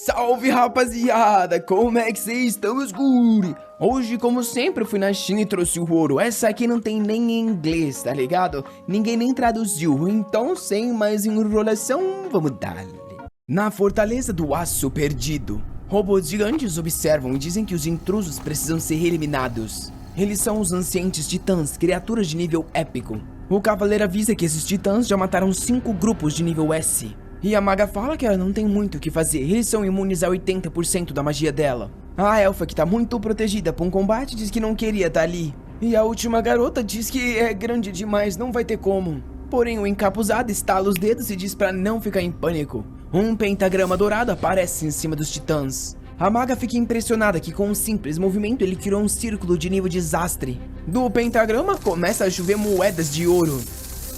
Salve rapaziada, como é que vocês estão, meus guri? Hoje, como sempre, eu fui na China e trouxe o ouro. Essa aqui não tem nem em inglês, tá ligado? Ninguém nem traduziu, então sem mais enrolação, vamos dar-lhe. Na Fortaleza do Aço Perdido, robôs gigantes observam e dizem que os intrusos precisam ser eliminados. Eles são os ancientes titãs, criaturas de nível épico. O cavaleiro avisa que esses titãs já mataram 5 grupos de nível S. E a maga fala que ela não tem muito o que fazer, eles são imunes a 80% da magia dela. A elfa, que tá muito protegida por um combate, diz que não queria estar ali. E a última garota diz que é grande demais, não vai ter como. Porém, o encapuzado estala os dedos e diz pra não ficar em pânico. Um pentagrama dourado aparece em cima dos titãs. A maga fica impressionada que com um simples movimento ele criou um círculo de nível desastre. Do pentagrama começa a chover moedas de ouro.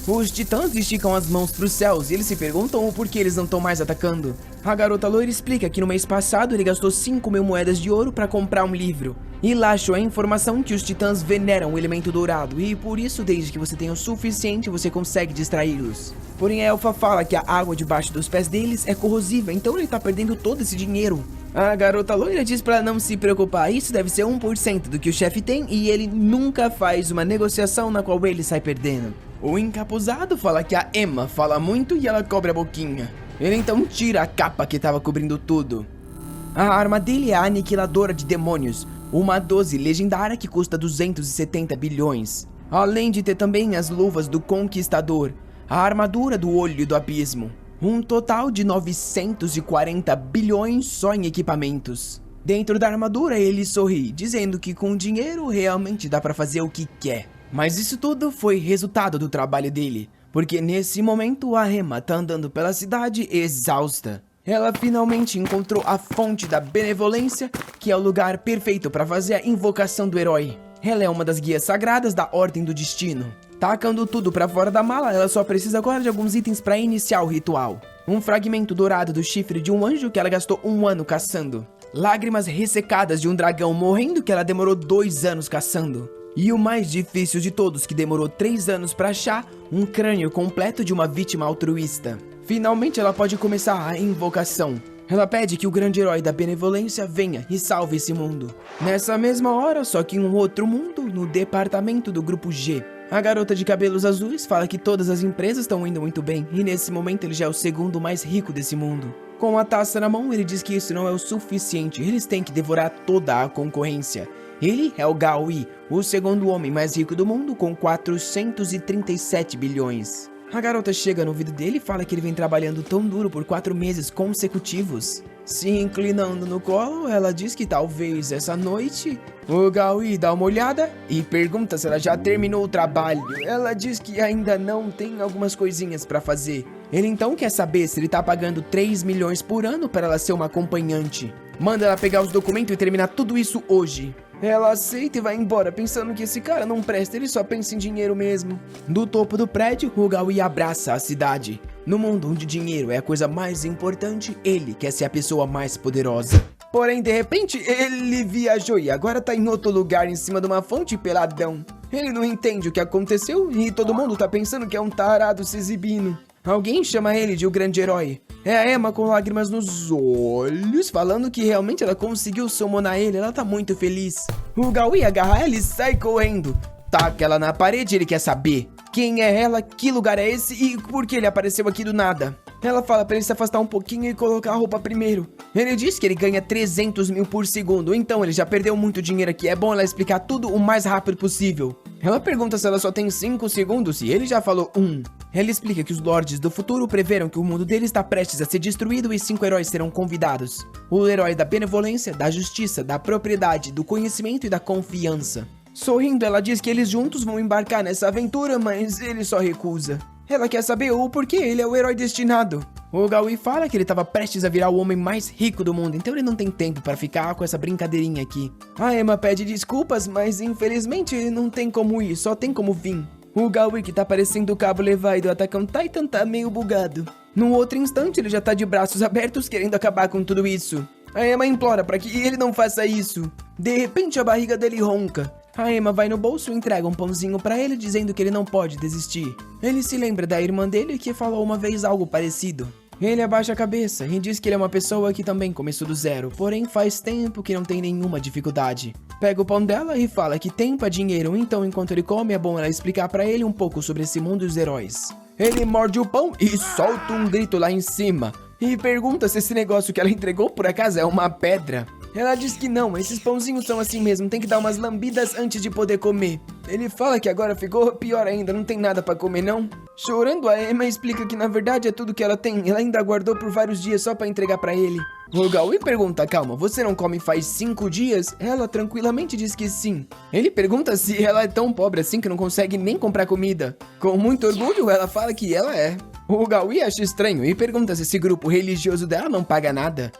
Os titãs esticam as mãos para os céus e eles se perguntam o porquê eles não estão mais atacando. A garota loira explica que no mês passado ele gastou 5.000 moedas de ouro para comprar um livro. E lá achou a informação que os titãs veneram o elemento dourado e por isso desde que você tenha o suficiente você consegue distraí-los. Porém a elfa fala que a água debaixo dos pés deles é corrosiva, então ele tá perdendo todo esse dinheiro. A garota loira diz para não se preocupar, isso deve ser 1% do que o chefe tem e ele nunca faz uma negociação na qual ele sai perdendo. O encapuzado fala que a Emma fala muito e ela cobre a boquinha. Ele então tira a capa que estava cobrindo tudo. A arma dele é a Aniquiladora de Demônios, uma 12 legendária que custa 270 bilhões. Além de ter também as luvas do Conquistador, a armadura do Olho do Abismo. Um total de 940 bilhões só em equipamentos. Dentro da armadura ele sorri, dizendo que com dinheiro realmente dá pra fazer o que quer. Mas isso tudo foi resultado do trabalho dele, porque nesse momento a Emma tá andando pela cidade exausta. Ela finalmente encontrou a fonte da benevolência, que é o lugar perfeito para fazer a invocação do herói. Ela é uma das guias sagradas da Ordem do Destino. Tacando tudo para fora da mala, ela só precisa agora de alguns itens para iniciar o ritual. Um fragmento dourado do chifre de um anjo que ela gastou 1 ano caçando. Lágrimas ressecadas de um dragão morrendo que ela demorou 2 anos caçando. E o mais difícil de todos, que demorou 3 anos para achar, um crânio completo de uma vítima altruísta. Finalmente ela pode começar a invocação. Ela pede que o grande herói da benevolência venha e salve esse mundo. Nessa mesma hora, só que em um outro mundo, no departamento do grupo G. A garota de cabelos azuis fala que todas as empresas estão indo muito bem, e nesse momento ele já é o segundo mais rico desse mundo. Com a taça na mão, ele diz que isso não é o suficiente, eles têm que devorar toda a concorrência. Ele é o Gao Yi, o segundo homem mais rico do mundo, com 437 bilhões. A garota chega no ouvido dele e fala que ele vem trabalhando tão duro por 4 meses consecutivos. Se inclinando no colo, ela diz que talvez essa noite o Gao Yi dá uma olhada e pergunta se ela já terminou o trabalho. Ela diz que ainda não tem algumas coisinhas pra fazer. Ele então quer saber se ele tá pagando 3 milhões por ano para ela ser uma acompanhante. Manda ela pegar os documentos e terminar tudo isso hoje. Ela aceita e vai embora, pensando que esse cara não presta, ele só pensa em dinheiro mesmo. Do topo do prédio, o Gao Yi abraça a cidade. No mundo onde dinheiro é a coisa mais importante, ele quer ser a pessoa mais poderosa. Porém, de repente, ele viajou e agora tá em outro lugar, em cima de uma fonte peladão. Ele não entende o que aconteceu e todo mundo tá pensando que é um tarado se exibindo. Alguém chama ele de o grande herói. É a Emma com lágrimas nos olhos, falando que realmente ela conseguiu summonar ele, ela tá muito feliz. O Gao Yi agarra ela e sai correndo. Taca ela na parede, ele quer saber quem é ela, que lugar é esse e por que ele apareceu aqui do nada. Ela fala pra ele se afastar um pouquinho e colocar a roupa primeiro. Ele diz que ele ganha 300 mil por segundo, então ele já perdeu muito dinheiro aqui, é bom ela explicar tudo o mais rápido possível. Ela pergunta se ela só tem 5 segundos e ele já falou 1. Ela explica que os lords do futuro preveram que o mundo dele está prestes a ser destruído e 5 heróis serão convidados. O herói da benevolência, da justiça, da propriedade, do conhecimento e da confiança. Sorrindo, ela diz que eles juntos vão embarcar nessa aventura, mas ele só recusa. Ela quer saber o porquê ele é o herói destinado. O Gao Yi fala que ele estava prestes a virar o homem mais rico do mundo, então ele não tem tempo para ficar com essa brincadeirinha aqui. A Emma pede desculpas, mas infelizmente não tem como ir, só tem como vir. O Gao Yi, que tá parecendo o Cabo Levi do Attack on Titan, tá meio bugado. Num outro instante, ele já tá de braços abertos querendo acabar com tudo isso. A Emma implora para que ele não faça isso. De repente, a barriga dele ronca. A Emma vai no bolso e entrega um pãozinho pra ele, dizendo que ele não pode desistir. Ele se lembra da irmã dele que falou uma vez algo parecido. Ele abaixa a cabeça e diz que ele é uma pessoa que também começou do zero, porém faz tempo que não tem nenhuma dificuldade. Pega o pão dela e fala que tempo é dinheiro, então enquanto ele come é bom ela explicar pra ele um pouco sobre esse mundo dos heróis. Ele morde o pão e solta um grito lá em cima e pergunta se esse negócio que ela entregou por acaso é uma pedra. Ela diz que não, esses pãozinhos são assim mesmo, tem que dar umas lambidas antes de poder comer. Ele fala que agora ficou pior ainda, não tem nada pra comer não. Chorando, a Emma explica que na verdade é tudo que ela tem, ela ainda guardou por vários dias só pra entregar pra ele. O Gaui pergunta, calma, você não come faz 5 dias? Ela tranquilamente diz que sim. Ele pergunta se ela é tão pobre assim que não consegue nem comprar comida. Com muito orgulho, ela fala que ela é. O Gaui acha estranho e pergunta se esse grupo religioso dela não paga nada.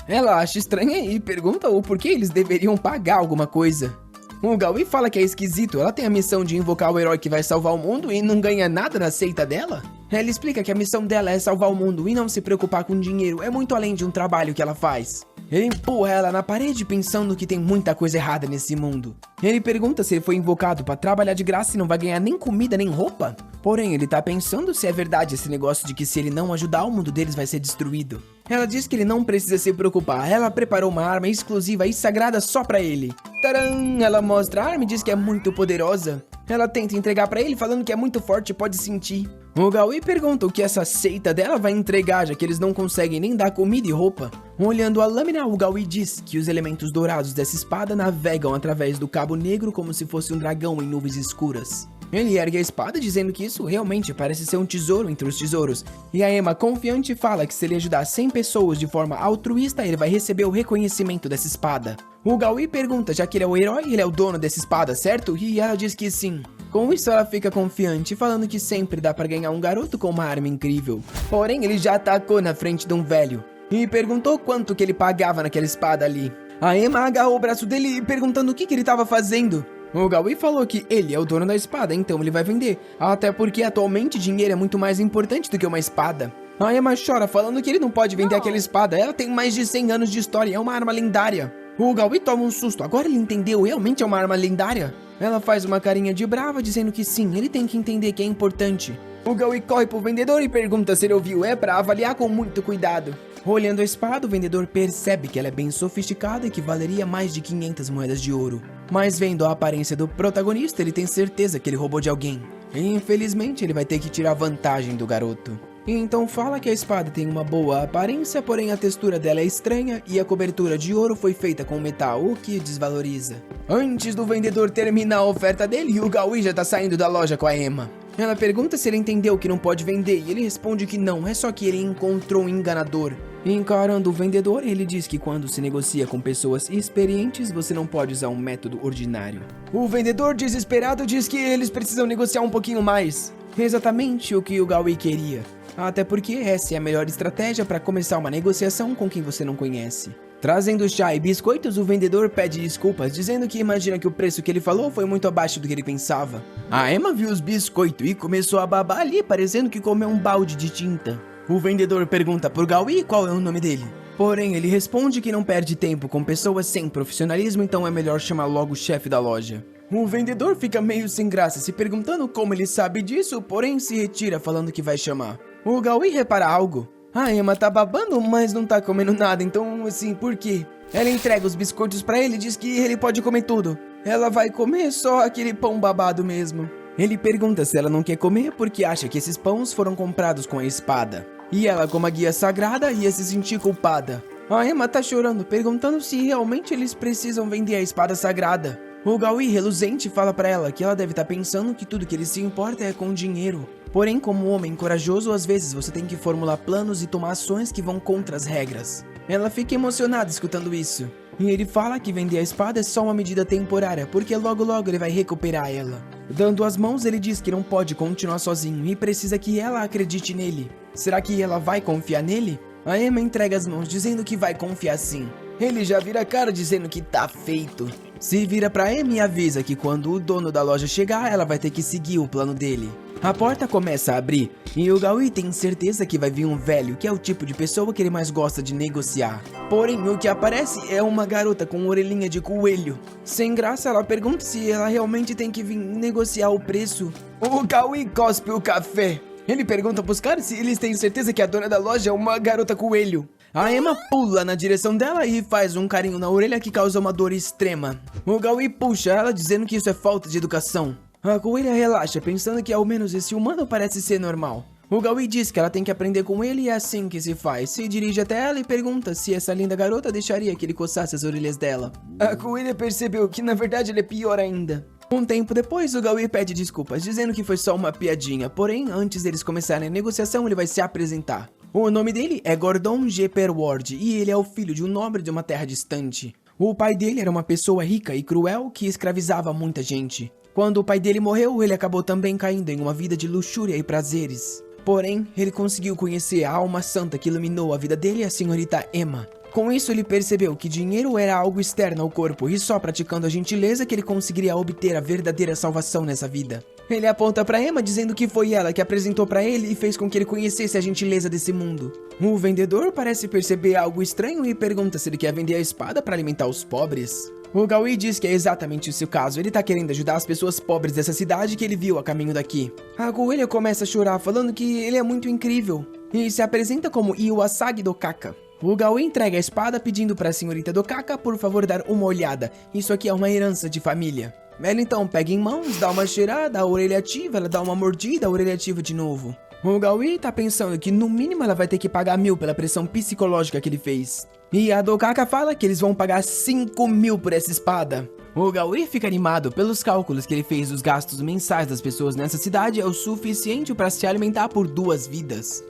Ela acha estranha e pergunta o porquê eles deveriam pagar alguma coisa. O Gaui fala que é esquisito, ela tem a missão de invocar o herói que vai salvar o mundo e não ganha nada na seita dela? Ela explica que a missão dela é salvar o mundo e não se preocupar com dinheiro, é muito além de um trabalho que ela faz. Ele empurra ela na parede pensando que tem muita coisa errada nesse mundo. Ele pergunta se ele foi invocado pra trabalhar de graça e não vai ganhar nem comida nem roupa. Porém, ele tá pensando se é verdade esse negócio de que se ele não ajudar, o mundo deles vai ser destruído. Ela diz que ele não precisa se preocupar, ela preparou uma arma exclusiva e sagrada só pra ele. Tcharam! Ela mostra a arma e diz que é muito poderosa. Ela tenta entregar pra ele falando que é muito forte e pode sentir. O Gaui pergunta o que essa seita dela vai entregar, já que eles não conseguem nem dar comida e roupa. Olhando a lâmina, o Gaui diz que os elementos dourados dessa espada navegam através do cabo negro como se fosse um dragão em nuvens escuras. Ele ergue a espada dizendo que isso realmente parece ser um tesouro entre os tesouros. E a Emma, confiante, fala que se ele ajudar 100 pessoas de forma altruísta, ele vai receber o reconhecimento dessa espada. O Gaui pergunta, já que ele é o herói, ele é o dono dessa espada, certo? E ela diz que sim. Com isso ela fica confiante, falando que sempre dá pra ganhar um garoto com uma arma incrível. Porém, ele já atacou na frente de um velho e perguntou quanto que ele pagava naquela espada ali. A Emma agarrou o braço dele perguntando o que ele estava fazendo. O Gaui falou que ele é o dono da espada, então ele vai vender. Até porque atualmente dinheiro é muito mais importante do que uma espada. A Emma chora falando que ele não pode vender aquela espada, ela tem mais de 100 anos de história e é uma arma lendária. O Gaui toma um susto, agora ele entendeu, realmente é uma arma lendária? Ela faz uma carinha de brava dizendo que sim, ele tem que entender que é importante. O Gaui corre pro vendedor e pergunta se ele ouviu, é pra avaliar com muito cuidado. Olhando a espada, o vendedor percebe que ela é bem sofisticada e que valeria mais de 500 moedas de ouro. Mas vendo a aparência do protagonista, ele tem certeza que ele roubou de alguém. E infelizmente ele vai ter que tirar vantagem do garoto. E então fala que a espada tem uma boa aparência, porém a textura dela é estranha e a cobertura de ouro foi feita com metal, o que desvaloriza. Antes do vendedor terminar a oferta dele, o Gaui já tá saindo da loja com a Emma. Ela pergunta se ele entendeu que não pode vender e ele responde que não, é só que ele encontrou um enganador. Encarando o vendedor, ele diz que quando se negocia com pessoas experientes, você não pode usar um método ordinário. O vendedor desesperado diz que eles precisam negociar um pouquinho mais. Exatamente o que o Gaui queria. Até porque essa é a melhor estratégia para começar uma negociação com quem você não conhece. Trazendo chá e biscoitos, o vendedor pede desculpas, dizendo que imagina que o preço que ele falou foi muito abaixo do que ele pensava. A Emma viu os biscoitos e começou a babar ali, parecendo que comeu um balde de tinta. O vendedor pergunta por Gaui qual é o nome dele. Porém, ele responde que não perde tempo com pessoas sem profissionalismo, então é melhor chamar logo o chefe da loja. O vendedor fica meio sem graça, se perguntando como ele sabe disso, porém se retira falando que vai chamar. O Gaui repara algo. A Emma tá babando, mas não tá comendo nada, então assim, por quê? Ela entrega os biscoitos pra ele e diz que ele pode comer tudo. Ela vai comer só aquele pão babado mesmo. Ele pergunta se ela não quer comer porque acha que esses pães foram comprados com a espada. E ela, como a guia sagrada, ia se sentir culpada. A Emma tá chorando, perguntando se realmente eles precisam vender a espada sagrada. O Gaui, reluzente, fala pra ela que ela deve estar pensando que tudo que ele se importa é com dinheiro. Porém, como homem corajoso, às vezes você tem que formular planos e tomar ações que vão contra as regras. Ela fica emocionada escutando isso. E ele fala que vender a espada é só uma medida temporária, porque logo logo ele vai recuperar ela. Dando as mãos, ele diz que não pode continuar sozinho e precisa que ela acredite nele. Será que ela vai confiar nele? A Emma entrega as mãos dizendo que vai confiar sim. Ele já vira a cara dizendo que tá feito. Se vira pra Emma e avisa que quando o dono da loja chegar, ela vai ter que seguir o plano dele. A porta começa a abrir e o Gaui tem certeza que vai vir um velho, que é o tipo de pessoa que ele mais gosta de negociar. Porém, o que aparece é uma garota com orelhinha de coelho. Sem graça, ela pergunta se ela realmente tem que vir negociar o preço. O Gaui cospe o café. Ele pergunta pros caras se eles têm certeza que a dona da loja é uma garota coelho. A Emma pula na direção dela e faz um carinho na orelha que causa uma dor extrema. O Gaui puxa ela dizendo que isso é falta de educação. A coelha relaxa, pensando que ao menos esse humano parece ser normal. O Gaui diz que ela tem que aprender com ele e é assim que se faz. Se dirige até ela e pergunta se essa linda garota deixaria que ele coçasse as orelhas dela. A coelha percebeu que na verdade ele é pior ainda. Um tempo depois, o Gaui pede desculpas, dizendo que foi só uma piadinha. Porém, antes deles começarem a negociação, ele vai se apresentar. O nome dele é Gordon G. Perward e ele é o filho de um nobre de uma terra distante. O pai dele era uma pessoa rica e cruel que escravizava muita gente. Quando o pai dele morreu, ele acabou também caindo em uma vida de luxúria e prazeres. Porém, ele conseguiu conhecer a alma santa que iluminou a vida dele, a senhorita Emma. Com isso, ele percebeu que dinheiro era algo externo ao corpo e só praticando a gentileza que ele conseguiria obter a verdadeira salvação nessa vida. Ele aponta pra Emma dizendo que foi ela que apresentou pra ele e fez com que ele conhecesse a gentileza desse mundo. O vendedor parece perceber algo estranho e pergunta se ele quer vender a espada para alimentar os pobres. O Gaui diz que é exatamente esse o caso, ele tá querendo ajudar as pessoas pobres dessa cidade que ele viu a caminho daqui. A coelha começa a chorar falando que ele é muito incrível e se apresenta como Iwasagi do Kaka. O Gaui entrega a espada pedindo pra senhorita do Kaka por favor dar uma olhada, isso aqui é uma herança de família. Ela então pega em mãos, dá uma cheirada, a orelha ativa, ela dá uma mordida, a orelha ativa de novo. O Gaui tá pensando que no mínimo ela vai ter que pagar 1.000 pela pressão psicológica que ele fez. E a Dokaka fala que eles vão pagar 5.000 por essa espada. O Gaui fica animado pelos cálculos que ele fez dos gastos mensais das pessoas nessa cidade é o suficiente para se alimentar por 2 vidas.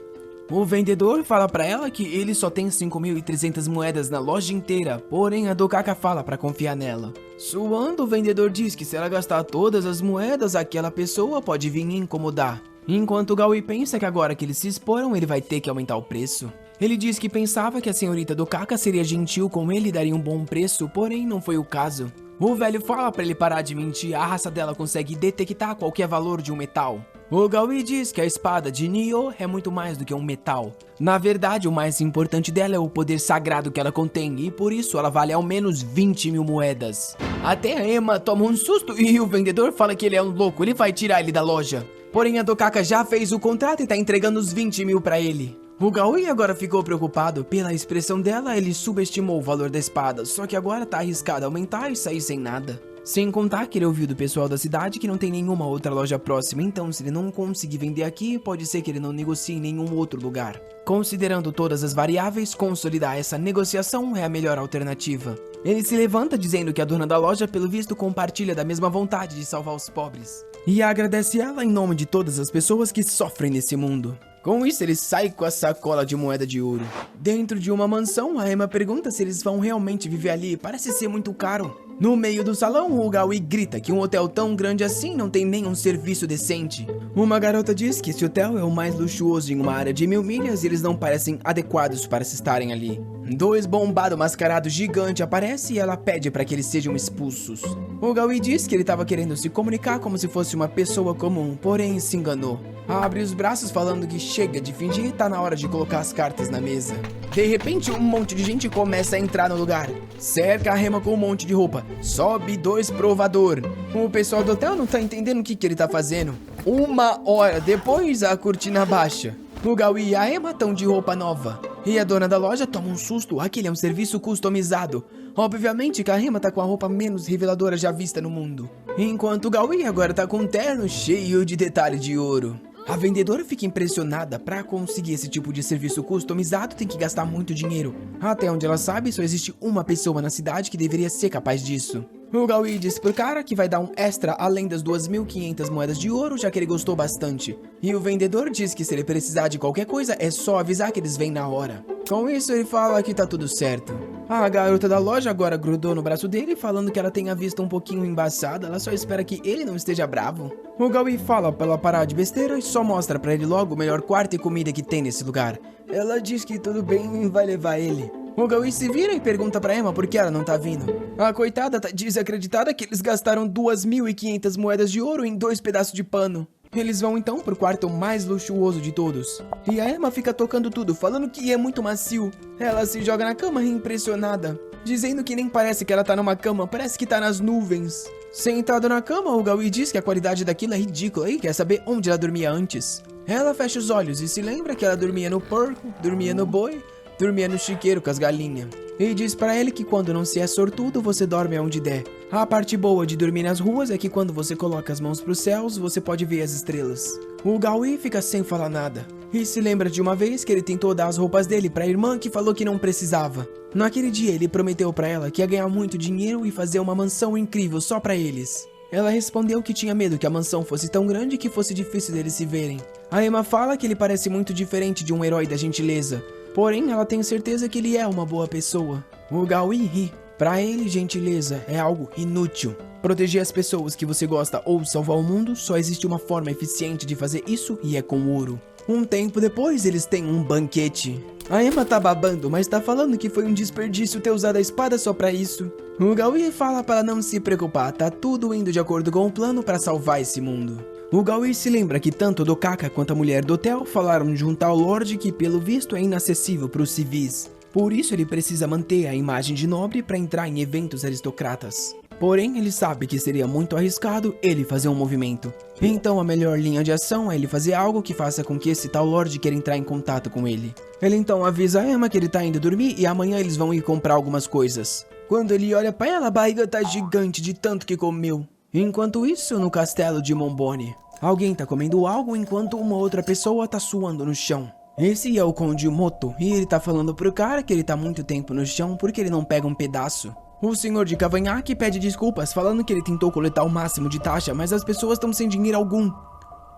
O vendedor fala pra ela que ele só tem 5.300 moedas na loja inteira, porém a Dokaka fala pra confiar nela. Suando, o vendedor diz que se ela gastar todas as moedas, aquela pessoa pode vir incomodar. Enquanto o Gaui pensa que agora que eles se exporam, ele vai ter que aumentar o preço. Ele diz que pensava que a senhorita Dokaka seria gentil com ele e daria um bom preço, porém não foi o caso. O velho fala pra ele parar de mentir, a raça dela consegue detectar qualquer valor de um metal. O Gaui diz que a espada de Nioh é muito mais do que um metal. Na verdade, o mais importante dela é o poder sagrado que ela contém, e por isso ela vale ao menos 20.000 moedas. Até a Emma toma um susto e o vendedor fala que ele é um louco, ele vai tirar ele da loja. Porém, a Dokaka já fez o contrato e tá entregando os 20.000 pra ele. O Gaui agora ficou preocupado. Pela expressão dela, ele subestimou o valor da espada, só que agora tá arriscado aumentar e sair sem nada. Sem contar que ele ouviu do pessoal da cidade que não tem nenhuma outra loja próxima, então se ele não conseguir vender aqui, pode ser que ele não negocie em nenhum outro lugar. Considerando todas as variáveis, consolidar essa negociação é a melhor alternativa. Ele se levanta dizendo que a dona da loja, pelo visto, compartilha da mesma vontade de salvar os pobres. E agradece ela em nome de todas as pessoas que sofrem nesse mundo. Com isso, ele sai com a sacola de moeda de ouro. Dentro de uma mansão, a Emma pergunta se eles vão realmente viver ali, parece ser muito caro. No meio do salão, o Gaui grita que um hotel tão grande assim não tem nenhum serviço decente. Uma garota diz que esse hotel é o mais luxuoso em uma área de 1.000 milhas e eles não parecem adequados para se estarem ali. 2 bombados mascarados gigantes aparecem e ela pede para que eles sejam expulsos. O Gaui diz que ele estava querendo se comunicar como se fosse uma pessoa comum, porém se enganou. Abre os braços falando que chega de fingir e tá na hora de colocar as cartas na mesa. De repente, um monte de gente começa a entrar no lugar. Cerca a Emma com um monte de roupa. Sobe 2 provador. O pessoal do hotel não tá entendendo o que ele tá fazendo. 1 hora depois, a cortina baixa. O Gaui e a Emma estão de roupa nova. E a dona da loja toma um susto. Aquele é um serviço customizado. Obviamente que a Emma tá com a roupa menos reveladora já vista no mundo. Enquanto o Gaui agora tá com um terno cheio de detalhe de ouro. A vendedora fica impressionada. Para conseguir esse tipo de serviço customizado tem que gastar muito dinheiro. Até onde ela sabe, só existe uma pessoa na cidade que deveria ser capaz disso. O Gaui disse pro cara que vai dar um extra além das 2.500 moedas de ouro, já que ele gostou bastante. E o vendedor diz que se ele precisar de qualquer coisa, é só avisar que eles vêm na hora. Com isso, ele fala que tá tudo certo. A garota da loja agora grudou no braço dele, falando que ela tem a vista um pouquinho embaçada, ela só espera que ele não esteja bravo. O Gaui fala pra ela parar de besteira e só mostra pra ele logo o melhor quarto e comida que tem nesse lugar. Ela diz que tudo bem e vai levar ele. O Gaui se vira e pergunta pra Emma por que ela não tá vindo. A coitada tá desacreditada que eles gastaram 2.500 moedas de ouro em 2 pedaços de pano. Eles vão então pro quarto mais luxuoso de todos. E a Emma fica tocando tudo, falando que é muito macio. Ela se joga na cama impressionada, dizendo que nem parece que ela tá numa cama, parece que tá nas nuvens. Sentado na cama, o Gaui diz que a qualidade daquilo é ridícula e quer saber onde ela dormia antes. Ela fecha os olhos e se lembra que ela dormia no porco, dormia no boi, dormia no chiqueiro com as galinhas. E diz pra ele que quando não se é sortudo, você dorme aonde der. A parte boa de dormir nas ruas é que quando você coloca as mãos pros céus, você pode ver as estrelas. O Gaui fica sem falar nada. E se lembra de uma vez que ele tentou dar as roupas dele pra irmã que falou que não precisava. Naquele dia ele prometeu pra ela que ia ganhar muito dinheiro e fazer uma mansão incrível só pra eles. Ela respondeu que tinha medo que a mansão fosse tão grande que fosse difícil deles se verem. A Emma fala que ele parece muito diferente de um herói da gentileza. Porém, ela tem certeza que ele é uma boa pessoa. O Gaui ri. Pra ele, gentileza é algo inútil. Proteger as pessoas que você gosta ou salvar o mundo, só existe uma forma eficiente de fazer isso e é com ouro. Um tempo depois, eles têm um banquete. A Emma tá babando, mas tá falando que foi um desperdício ter usado a espada só pra isso. O Gaui fala para não se preocupar, tá tudo indo de acordo com o plano para salvar esse mundo. O Gaui se lembra que tanto Dokaka quanto a mulher do hotel falaram junto ao Lorde que pelo visto é inacessível para os civis. Por isso ele precisa manter a imagem de nobre para entrar em eventos aristocratas. Porém, ele sabe que seria muito arriscado ele fazer um movimento. Então a melhor linha de ação é ele fazer algo que faça com que esse tal Lorde queira entrar em contato com ele. Ele então avisa a Emma que ele tá indo dormir e amanhã eles vão ir comprar algumas coisas. Quando ele olha pra ela, a barriga tá gigante de tanto que comeu. Enquanto isso, no castelo de Monbone, alguém tá comendo algo enquanto uma outra pessoa tá suando no chão. Esse é o Conde Moto, e ele tá falando pro cara que ele tá muito tempo no chão porque ele não pega um pedaço. O senhor de cavanhaque pede desculpas, falando que ele tentou coletar o máximo de taxa, mas as pessoas estão sem dinheiro algum.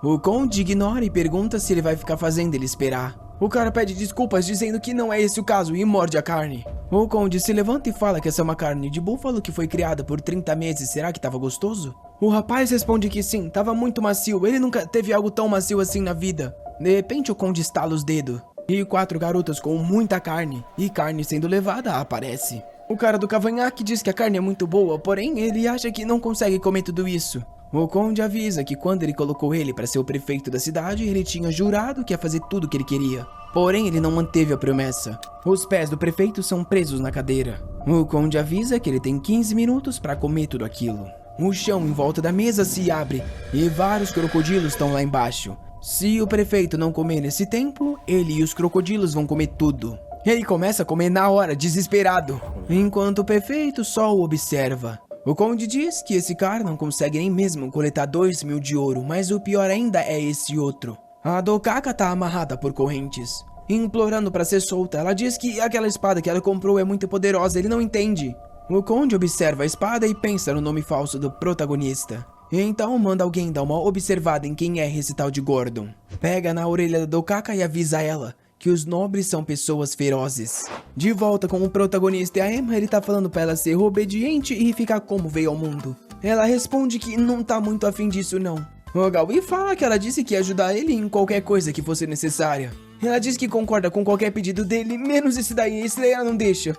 O Conde ignora e pergunta se ele vai ficar fazendo ele esperar. O cara pede desculpas dizendo que não é esse o caso e morde a carne. O Conde se levanta e fala que essa é uma carne de búfalo que foi criada por 30 meses, será que tava gostoso? O rapaz responde que sim, tava muito macio, ele nunca teve algo tão macio assim na vida. De repente o Conde estala os dedos, e 4 garotas com muita carne, e carne sendo levada aparece. O cara do cavanhaque diz que a carne é muito boa, porém ele acha que não consegue comer tudo isso. O Conde avisa que quando ele colocou ele para ser o prefeito da cidade, ele tinha jurado que ia fazer tudo o que ele queria. Porém, ele não manteve a promessa. Os pés do prefeito são presos na cadeira. O Conde avisa que ele tem 15 minutos para comer tudo aquilo. O chão em volta da mesa se abre e vários crocodilos estão lá embaixo. Se o prefeito não comer nesse tempo, ele e os crocodilos vão comer tudo. Ele começa a comer na hora, desesperado, enquanto o prefeito só o observa. O Conde diz que esse cara não consegue nem mesmo coletar 2.000 de ouro, mas o pior ainda é esse outro. A Dokaka tá amarrada por correntes, implorando pra ser solta. Ela diz que aquela espada que ela comprou é muito poderosa, ele não entende. O Conde observa a espada e pensa no nome falso do protagonista. Então manda alguém dar uma observada em quem é esse tal de Gordon. Pega na orelha da Dokaka e avisa ela que os nobres são pessoas ferozes. De volta com o protagonista e a Emma, ele tá falando pra ela ser obediente e ficar como veio ao mundo. Ela responde que não tá muito afim disso não. O Gaui fala que ela disse que ia ajudar ele em qualquer coisa que fosse necessária. Ela diz que concorda com qualquer pedido dele, menos esse daí ela não deixa.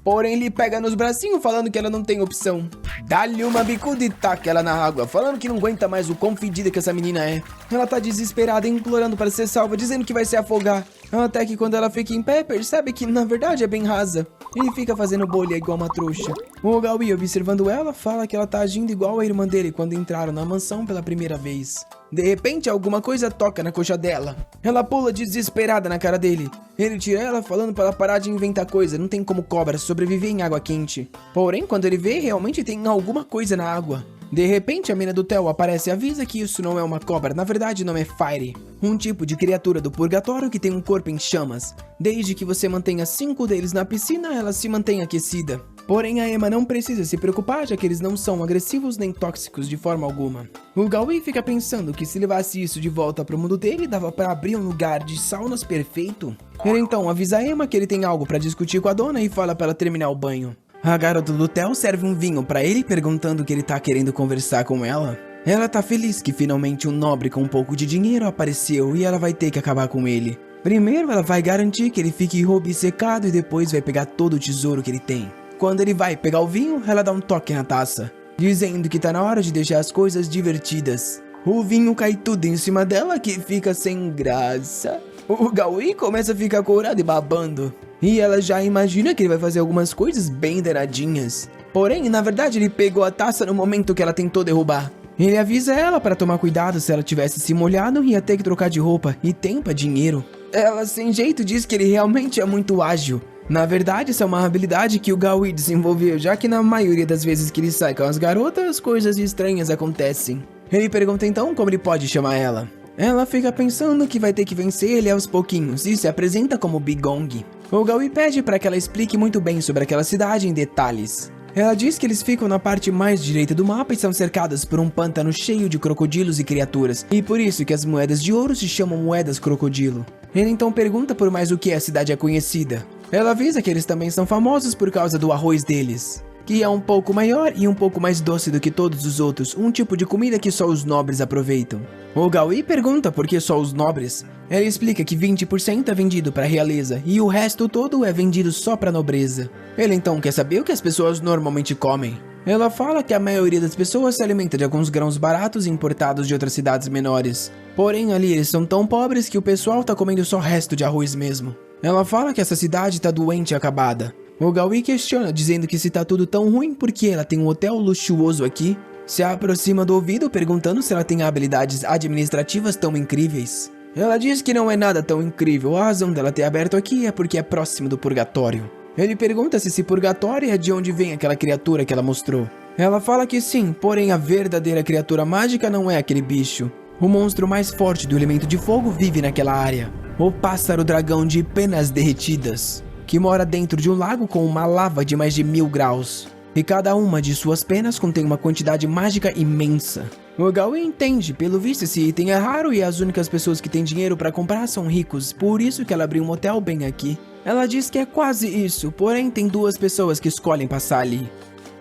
Porém, ele pega nos bracinhos falando que ela não tem opção. Dá-lhe uma bicuda e taca ela na água, falando que não aguenta mais o quão fedida que essa menina é. Ela tá desesperada, implorando para ser salva, dizendo que vai se afogar. Até que quando ela fica em pé, percebe que na verdade é bem rasa. E fica fazendo bolha igual uma trouxa. O Gaui, observando ela, fala que ela tá agindo igual a irmã dele quando entraram na mansão pela primeira vez. De repente, alguma coisa toca na coxa dela. Ela pula desesperada na cara dele. Ele tira ela falando para ela parar de inventar coisa, não tem como cobra sobreviver em água quente. Porém, quando ele vê, realmente tem alguma coisa na água. De repente, a mina do Theo aparece e avisa que isso não é uma cobra, na verdade o nome é Fire. Um tipo de criatura do purgatório que tem um corpo em chamas. Desde que você mantenha 5 deles na piscina, ela se mantém aquecida. Porém, a Emma não precisa se preocupar, já que eles não são agressivos nem tóxicos de forma alguma. O Gaui fica pensando que se levasse isso de volta pro mundo dele, dava pra abrir um lugar de saunas perfeito. Ele então avisa a Emma que ele tem algo pra discutir com a dona e fala pra ela terminar o banho. A garota do hotel serve um vinho pra ele, perguntando que ele tá querendo conversar com ela. Ela tá feliz que finalmente um nobre com um pouco de dinheiro apareceu e ela vai ter que acabar com ele. Primeiro ela vai garantir que ele fique obcecado e depois vai pegar todo o tesouro que ele tem. Quando ele vai pegar o vinho, ela dá um toque na taça, dizendo que tá na hora de deixar as coisas divertidas. O vinho cai tudo em cima dela, que fica sem graça. O Gaui começa a ficar corado e babando. E ela já imagina que ele vai fazer algumas coisas bem danadinhas. Porém, na verdade, ele pegou a taça no momento que ela tentou derrubar. Ele avisa ela para tomar cuidado, se ela tivesse se molhado ia ter que trocar de roupa e tempo é dinheiro. Ela sem jeito diz que ele realmente é muito ágil. Na verdade, essa é uma habilidade que o Gaui desenvolveu, já que na maioria das vezes que ele sai com as garotas, coisas estranhas acontecem. Ele pergunta então como ele pode chamar ela. Ela fica pensando que vai ter que vencer ele aos pouquinhos e se apresenta como Bigong. O Gaui pede para que ela explique muito bem sobre aquela cidade em detalhes. Ela diz que eles ficam na parte mais direita do mapa e são cercadas por um pântano cheio de crocodilos e criaturas, e por isso que as moedas de ouro se chamam moedas crocodilo. Ele então pergunta por mais o que a cidade é conhecida. Ela avisa que eles também são famosos por causa do arroz deles, que é um pouco maior e um pouco mais doce do que todos os outros, um tipo de comida que só os nobres aproveitam. O Gaui pergunta por que só os nobres. Ela explica que 20% é vendido para a realeza e o resto todo é vendido só para a nobreza. Ele então quer saber o que as pessoas normalmente comem. Ela fala que a maioria das pessoas se alimenta de alguns grãos baratos importados de outras cidades menores. Porém ali eles são tão pobres que o pessoal tá comendo só resto de arroz mesmo. Ela fala que essa cidade tá doente e acabada. O Gaui questiona, dizendo que se tá tudo tão ruim, por que ela tem um hotel luxuoso aqui? Se aproxima do ouvido, perguntando se ela tem habilidades administrativas tão incríveis. Ela diz que não é nada tão incrível, a razão dela ter aberto aqui é porque é próximo do purgatório. Ele pergunta se esse purgatório é de onde vem aquela criatura que ela mostrou. Ela fala que sim, porém a verdadeira criatura mágica não é aquele bicho. O monstro mais forte do elemento de fogo vive naquela área. O pássaro-dragão de penas derretidas, que mora dentro de um lago com uma lava de mais de 1000 graus. E cada uma de suas penas contém uma quantidade mágica imensa. O Gaui entende, pelo visto esse item é raro e as únicas pessoas que têm dinheiro para comprar são ricos, por isso que ela abriu um motel bem aqui. Ela diz que é quase isso, porém tem duas pessoas que escolhem passar ali.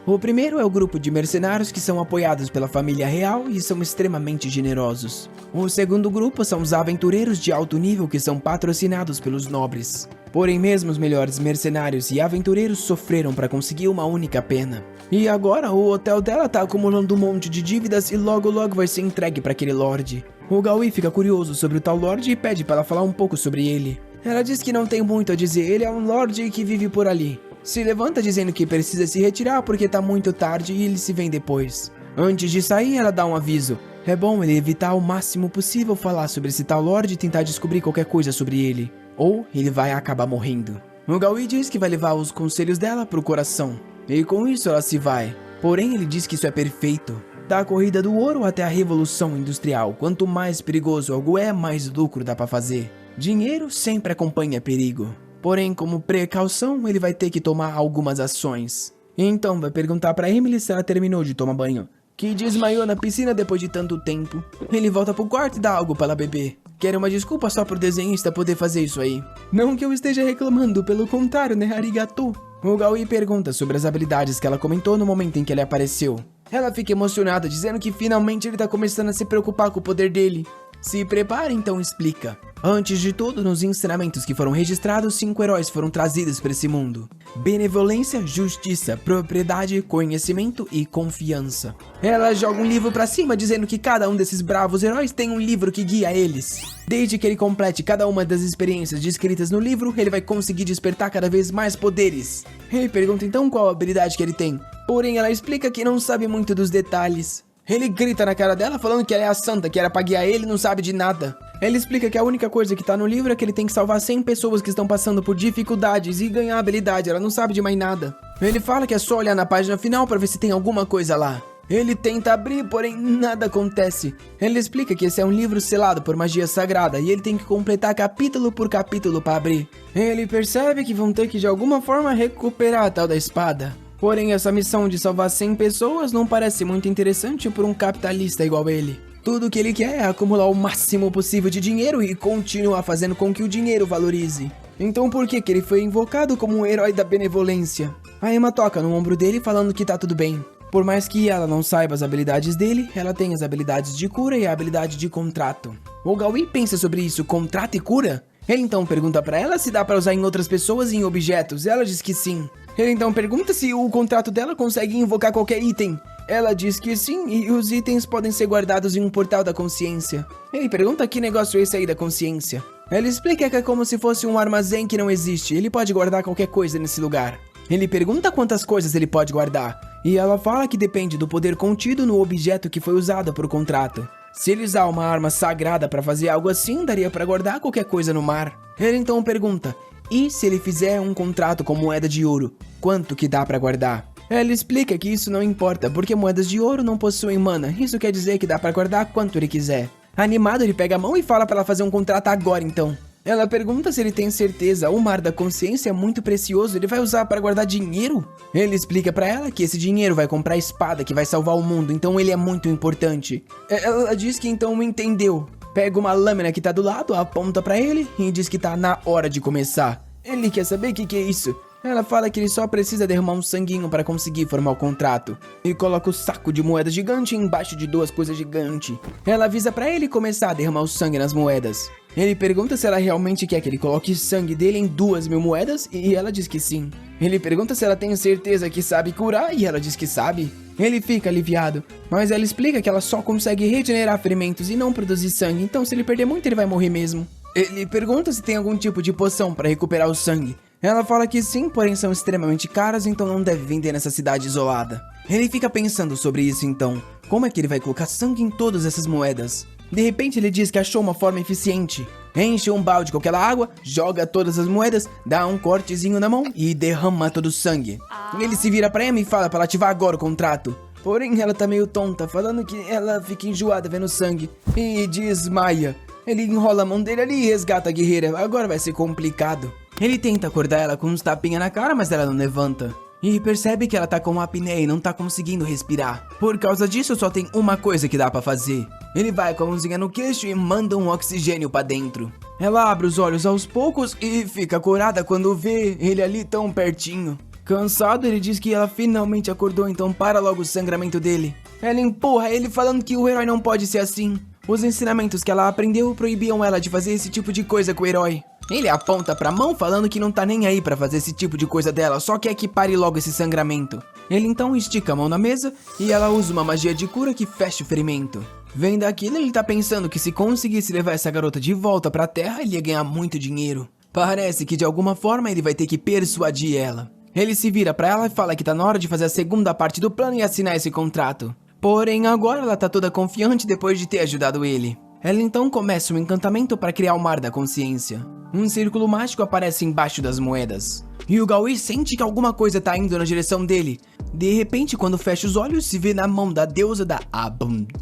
O primeiro é o grupo de mercenários que são apoiados pela família real e são extremamente generosos. O segundo grupo são os aventureiros de alto nível que são patrocinados pelos nobres. Porém mesmo os melhores mercenários e aventureiros sofreram para conseguir uma única pena. E agora o hotel dela tá acumulando um monte de dívidas e logo vai ser entregue para aquele lorde. O Gaui fica curioso sobre o tal lorde e pede para ela falar um pouco sobre ele. Ela diz que não tem muito a dizer, ele é um lorde que vive por ali. Se levanta dizendo que precisa se retirar porque tá muito tarde e ele se vem depois. Antes de sair, ela dá um aviso. É bom ele evitar ao máximo possível falar sobre esse tal lorde e tentar descobrir qualquer coisa sobre ele. Ou ele vai acabar morrendo. O Gaui diz que vai levar os conselhos dela pro coração. E com isso ela se vai. Porém ele diz que isso é perfeito. Da corrida do ouro até a revolução industrial. Quanto mais perigoso algo é, mais lucro dá pra fazer. Dinheiro sempre acompanha perigo. Porém, como precaução, ele vai ter que tomar algumas ações. Então vai perguntar pra Emily se ela terminou de tomar banho, que desmaiou na piscina depois de tanto tempo. Ele volta pro quarto e dá algo pra ela beber. Quer uma desculpa só pro desenhista poder fazer isso aí. Não que eu esteja reclamando, pelo contrário, né, arigato? O Gaui pergunta sobre as habilidades que ela comentou no momento em que ele apareceu. Ela fica emocionada, dizendo que finalmente ele tá começando a se preocupar com o poder dele. Se prepara, então explica. Antes de tudo, nos ensinamentos que foram registrados, 5 heróis foram trazidos para esse mundo. Benevolência, justiça, propriedade, conhecimento e confiança. Ela joga um livro pra cima dizendo que cada um desses bravos heróis tem um livro que guia eles. Desde que ele complete cada uma das experiências descritas no livro, ele vai conseguir despertar cada vez mais poderes. Ele pergunta então qual habilidade que ele tem, porém ela explica que não sabe muito dos detalhes. Ele grita na cara dela falando que ela é a santa, que era pra guiar ele e não sabe de nada. Ela explica que a única coisa que tá no livro é que ele tem que salvar 100 pessoas que estão passando por dificuldades e ganhar habilidade, ela não sabe de mais nada. Ele fala que é só olhar na página final pra ver se tem alguma coisa lá. Ele tenta abrir, porém nada acontece. Ele explica que esse é um livro selado por magia sagrada e ele tem que completar capítulo por capítulo pra abrir. Ele percebe que vão ter que de alguma forma recuperar a tal da espada. Porém, essa missão de salvar 100 pessoas não parece muito interessante por um capitalista igual ele. Tudo que ele quer é acumular o máximo possível de dinheiro e continuar fazendo com que o dinheiro valorize. Então por que ele foi invocado como um herói da benevolência? A Emma toca no ombro dele falando que tá tudo bem. Por mais que ela não saiba as habilidades dele, ela tem as habilidades de cura e a habilidade de contrato. O Gaui pensa sobre isso, contrato e cura? Ele então pergunta pra ela se dá pra usar em outras pessoas e em objetos, ela diz que sim. Ele então pergunta se o contrato dela consegue invocar qualquer item. Ela diz que sim, e os itens podem ser guardados em um portal da consciência. Ele pergunta que negócio é esse aí da consciência. Ela explica que é como se fosse um armazém que não existe, ele pode guardar qualquer coisa nesse lugar. Ele pergunta quantas coisas ele pode guardar. E ela fala que depende do poder contido no objeto que foi usado para o contrato. Se ele usar uma arma sagrada para fazer algo assim, daria para guardar qualquer coisa no mar. Ele então pergunta, e se ele fizer um contrato com moeda de ouro, quanto que dá para guardar? Ela explica que isso não importa, porque moedas de ouro não possuem mana, isso quer dizer que dá para guardar quanto ele quiser. Animado, ele pega a mão e fala para ela fazer um contrato agora então. Ela pergunta se ele tem certeza, o mar da consciência é muito precioso, ele vai usar para guardar dinheiro? Ele explica para ela que esse dinheiro vai comprar a espada que vai salvar o mundo, então ele é muito importante. Ela diz que então entendeu. Pega uma lâmina que tá do lado, aponta para ele e diz que tá na hora de começar. Ele quer saber o que é isso. Ela fala que ele só precisa derramar um sanguinho para conseguir formar o contrato. E coloca o saco de moedas gigante embaixo de duas coisas gigantes. Ela avisa para ele começar a derramar o sangue nas moedas. Ele pergunta se ela realmente quer que ele coloque sangue dele em 2.000 moedas e ela diz que sim. Ele pergunta se ela tem certeza que sabe curar e ela diz que sabe. Ele fica aliviado, mas ela explica que ela só consegue regenerar ferimentos e não produzir sangue, então se ele perder muito ele vai morrer mesmo. Ele pergunta se tem algum tipo de poção para recuperar o sangue. Ela fala que sim, porém são extremamente caras, então não deve vender nessa cidade isolada. Ele fica pensando sobre isso então. Como é que ele vai colocar sangue em todas essas moedas? De repente ele diz que achou uma forma eficiente. Enche um balde com aquela água, joga todas as moedas, dá um cortezinho na mão e derrama todo o sangue. Ele se vira pra Emma e fala pra ela ativar agora o contrato. Porém ela tá meio tonta, falando que ela fica enjoada vendo sangue e desmaia. Ele enrola a mão dele ali e resgata a guerreira, agora vai ser complicado. Ele tenta acordar ela com uns tapinhas na cara, mas ela não levanta. E percebe que ela tá com apneia e não tá conseguindo respirar. Por causa disso, só tem uma coisa que dá pra fazer. Ele vai com a mãozinha no queixo e manda um oxigênio pra dentro. Ela abre os olhos aos poucos e fica curada quando vê ele ali tão pertinho. Cansado, ele diz que ela finalmente acordou, então para logo o sangramento dele. Ela empurra ele falando que o herói não pode ser assim. Os ensinamentos que ela aprendeu proibiam ela de fazer esse tipo de coisa com o herói. Ele aponta pra mão falando que não tá nem aí pra fazer esse tipo de coisa dela, só quer que pare logo esse sangramento. Ele então estica a mão na mesa e ela usa uma magia de cura que fecha o ferimento. Vendo aquilo, ele tá pensando que se conseguisse levar essa garota de volta pra terra, ele ia ganhar muito dinheiro. Parece que de alguma forma ele vai ter que persuadir ela. Ele se vira pra ela e fala que tá na hora de fazer a segunda parte do plano e assinar esse contrato. Porém, agora ela tá toda confiante depois de ter ajudado ele. Ela então começa um encantamento para criar o Mar da Consciência. Um círculo mágico aparece embaixo das moedas. E o Gaui sente que alguma coisa tá indo na direção dele. De repente, quando fecha os olhos, se vê na mão da deusa da abundância.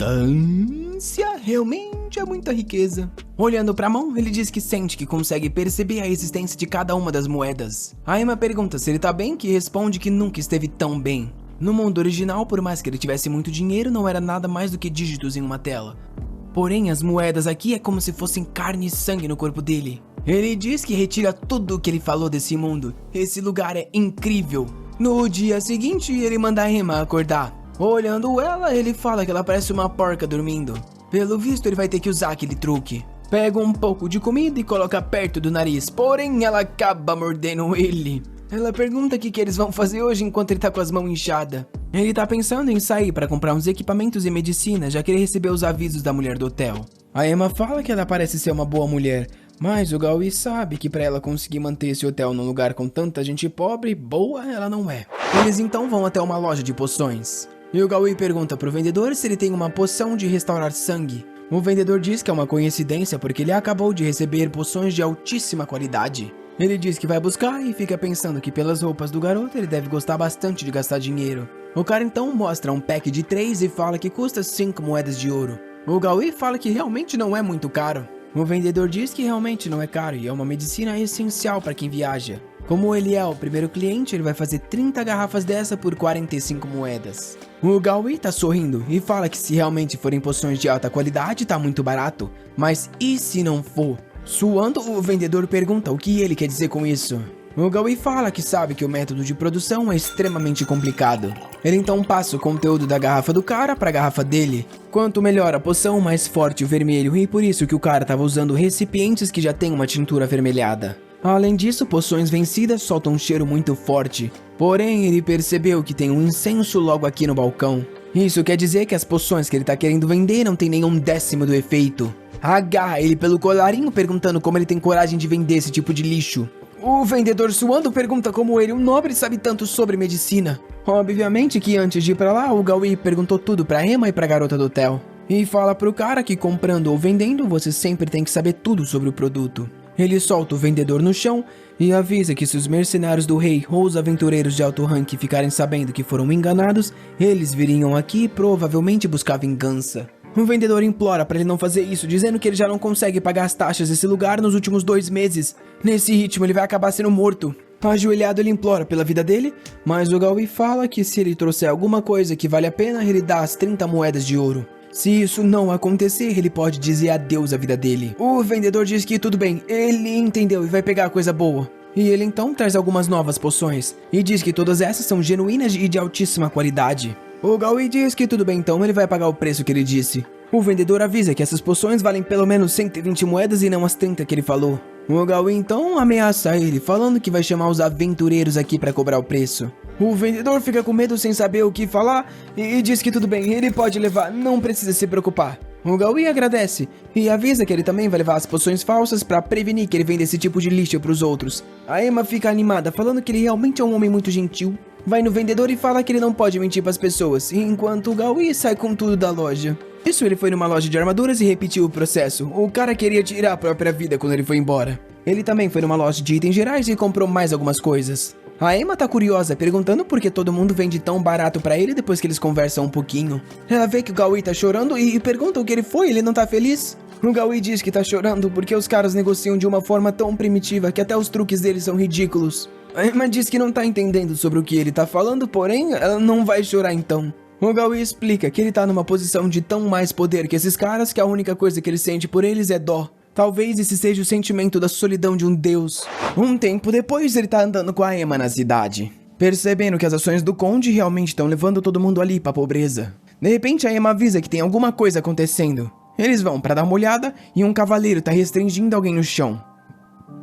Realmente é muita riqueza. Olhando pra mão, ele diz que sente que consegue perceber a existência de cada uma das moedas. A Emma pergunta se ele tá bem, que responde que nunca esteve tão bem. No mundo original, por mais que ele tivesse muito dinheiro, não era nada mais do que dígitos em uma tela. Porém, as moedas aqui é como se fossem carne e sangue no corpo dele. Ele diz que retira tudo o que ele falou desse mundo. Esse lugar é incrível. No dia seguinte, ele manda a Emma acordar. Olhando ela, ele fala que ela parece uma porca dormindo. Pelo visto, ele vai ter que usar aquele truque. Pega um pouco de comida e coloca perto do nariz, porém ela acaba mordendo ele. Ela pergunta o que eles vão fazer hoje enquanto ele tá com as mãos inchadas. Ele tá pensando em sair para comprar uns equipamentos e medicina, já que ele recebeu os avisos da mulher do hotel. A Emma fala que ela parece ser uma boa mulher, mas o Gaui sabe que para ela conseguir manter esse hotel num lugar com tanta gente pobre, boa ela não é. Eles então vão até uma loja de poções. E o Gaui pergunta pro vendedor se ele tem uma poção de restaurar sangue. O vendedor diz que é uma coincidência porque ele acabou de receber poções de altíssima qualidade. Ele diz que vai buscar e fica pensando que pelas roupas do garoto ele deve gostar bastante de gastar dinheiro. O cara então mostra um pack de 3 e fala que custa 5 moedas de ouro. O Gaui fala que realmente não é muito caro. O vendedor diz que realmente não é caro e é uma medicina essencial para quem viaja. Como ele é o primeiro cliente, ele vai fazer 30 garrafas dessa por 45 moedas. O Gaui tá sorrindo e fala que se realmente forem poções de alta qualidade tá muito barato. Mas e se não for? Suando, o vendedor pergunta o que ele quer dizer com isso. O Gaui fala que sabe que o método de produção é extremamente complicado. Ele então passa o conteúdo da garrafa do cara para a garrafa dele. Quanto melhor a poção, mais forte o vermelho, e por isso que o cara estava usando recipientes que já tem uma tintura avermelhada. Além disso, poções vencidas soltam um cheiro muito forte. Porém, ele percebeu que tem um incenso logo aqui no balcão. Isso quer dizer que as poções que ele tá querendo vender não tem nenhum décimo do efeito. Agarra ele pelo colarinho perguntando como ele tem coragem de vender esse tipo de lixo. O vendedor suando pergunta como ele, um nobre, sabe tanto sobre medicina. Obviamente que antes de ir pra lá, o Gaui perguntou tudo pra Emma e pra garota do hotel. E fala pro cara que comprando ou vendendo, você sempre tem que saber tudo sobre o produto. Ele solta o vendedor no chão e avisa que se os mercenários do rei ou os aventureiros de alto rank ficarem sabendo que foram enganados, eles viriam aqui e provavelmente buscar vingança. O vendedor implora para ele não fazer isso, dizendo que ele já não consegue pagar as taxas desse lugar nos últimos 2 meses. Nesse ritmo ele vai acabar sendo morto. Ajoelhado ele implora pela vida dele, mas o Gaui fala que se ele trouxer alguma coisa que vale a pena, ele dá as 30 moedas de ouro. Se isso não acontecer, ele pode dizer adeus à vida dele. O vendedor diz que tudo bem, ele entendeu e vai pegar a coisa boa. E ele então traz algumas novas poções, e diz que todas essas são genuínas e de altíssima qualidade. O Gaui diz que tudo bem então, ele vai pagar o preço que ele disse. O vendedor avisa que essas poções valem pelo menos 120 moedas e não as 30 que ele falou. O Gaui então ameaça ele, falando que vai chamar os aventureiros aqui para cobrar o preço. O vendedor fica com medo sem saber o que falar e diz que tudo bem, ele pode levar, não precisa se preocupar. O Gaui agradece e avisa que ele também vai levar as poções falsas para prevenir que ele venda esse tipo de lixo para os outros. A Emma fica animada, falando que ele realmente é um homem muito gentil. Vai no vendedor e fala que ele não pode mentir para as pessoas, enquanto o Gaui sai com tudo da loja. Isso, ele foi numa loja de armaduras e repetiu o processo. O cara queria tirar a própria vida quando ele foi embora. Ele também foi numa loja de itens gerais e comprou mais algumas coisas. A Emma tá curiosa, perguntando por que todo mundo vende tão barato pra ele depois que eles conversam um pouquinho. Ela vê que o Gaui tá chorando e pergunta o que ele foi, ele não tá feliz? O Gaui diz que tá chorando porque os caras negociam de uma forma tão primitiva que até os truques deles são ridículos. A Emma diz que não tá entendendo sobre o que ele tá falando, porém, ela não vai chorar então. O Gaui explica que ele tá numa posição de tão mais poder que esses caras que a única coisa que ele sente por eles é dó. Talvez esse seja o sentimento da solidão de um deus. Um tempo depois, ele tá andando com a Emma na cidade, percebendo que as ações do conde realmente estão levando todo mundo ali pra pobreza. De repente, a Emma avisa que tem alguma coisa acontecendo. Eles vão pra dar uma olhada e um cavaleiro tá restringindo alguém no chão.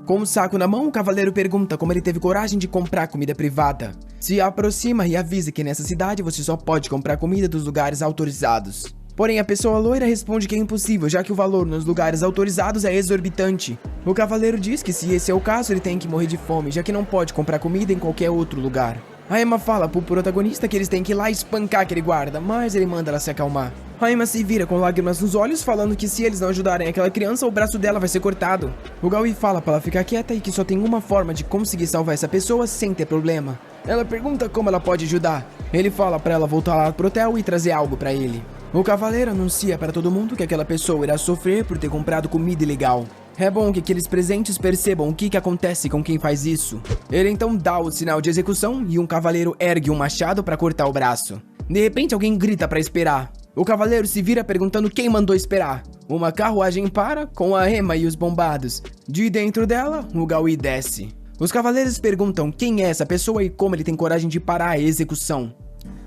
Com um saco na mão, o cavaleiro pergunta como ele teve coragem de comprar comida privada. Se aproxima e avisa que nessa cidade você só pode comprar comida dos lugares autorizados. Porém, a pessoa loira responde que é impossível, já que o valor nos lugares autorizados é exorbitante. O cavaleiro diz que se esse é o caso, ele tem que morrer de fome, já que não pode comprar comida em qualquer outro lugar. A Emma fala pro protagonista que eles têm que ir lá espancar aquele guarda, mas ele manda ela se acalmar. A Emma se vira com lágrimas nos olhos, falando que se eles não ajudarem aquela criança, o braço dela vai ser cortado. O Gaui fala pra ela ficar quieta e que só tem uma forma de conseguir salvar essa pessoa sem ter problema. Ela pergunta como ela pode ajudar. Ele fala pra ela voltar lá pro hotel e trazer algo pra ele. O cavaleiro anuncia para todo mundo que aquela pessoa irá sofrer por ter comprado comida ilegal. É bom que aqueles presentes percebam o que acontece com quem faz isso. Ele então dá o sinal de execução e um cavaleiro ergue um machado para cortar o braço. De repente alguém grita para esperar. O cavaleiro se vira perguntando quem mandou esperar. Uma carruagem para com a Emma e os bombados. De dentro dela, o Gaui desce. Os cavaleiros perguntam quem é essa pessoa e como ele tem coragem de parar a execução.